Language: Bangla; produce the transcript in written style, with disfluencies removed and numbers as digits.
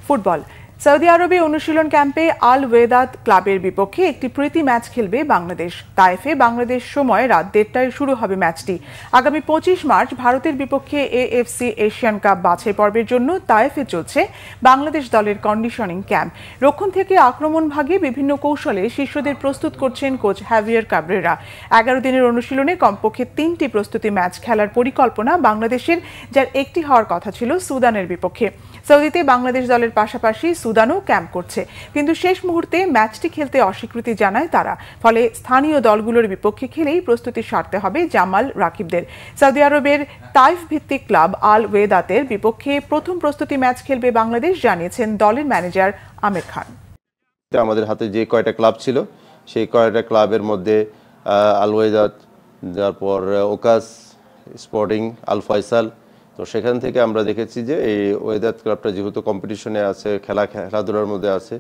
ফুটবল। সৌদি আরবে অনুশীলন ক্যাম্পে আল ওয়েদাত ক্লাবের বিপক্ষে একটি প্রীতি ম্যাচ খেলবে বাংলাদেশ। তায়েফে বাংলাদেশ সময় রাত 1টায় শুরু হবে ম্যাচটি। আগামী 25 মার্চ ভারতের বিপক্ষে এএফসি এশিয়ান কাপ বাছাই পর্বের জন্য তায়েফে চলছে বাংলাদেশ দলের কন্ডিশনিং ক্যাম্প। রক্ষণ থেকে আক্রমণ ভাগে বিভিন্ন কৌশলে শিষ্যদের প্রস্তুত করছেন কোচ হ্যাভিয়ার কাবরেরা। 11 দিনের অনুশীলনে কমপক্ষে 3টি প্রস্তুতি ম্যাচ খেলার পরিকল্পনা বাংলাদেশের, যার একটি হওয়ার কথা ছিল সুদানের বিপক্ষে। সৌদিতে বাংলাদেশ দলের পাশাপাশি সুদানও ক্যাম্প করছে, কিন্তু শেষ মুহূর্তে ম্যাচটি খেলতে অস্বীকৃতি জানায় তারা। ফলে স্থানীয় দলগুলোর বিপক্ষে খেলেই প্রস্তুতি সারতে হবে জামাল রাকিবদের। সৌদি আরবের তাইফ ভিত্তিক ক্লাব আল ওয়েদাতের বিপক্ষে প্রথম প্রস্তুতি ম্যাচ খেলবে বাংলাদেশ, জানিয়েছেন দলের ম্যানেজার আমির খান। আমাদের হাতে যে কয়টা ক্লাব ছিল সেই কয়টা ক্লাবের মধ্যে আল ওয়েদাত, তারপর ওকাস স্পোর্টিং, আল ফয়সাল, তো সেখান থেকে আমরা দেখেছি যে এই ওয়েদাত ক্লাবটা যেহেতু কম্পিটিশনে আছে, খেলাধুলার মধ্যে আছে,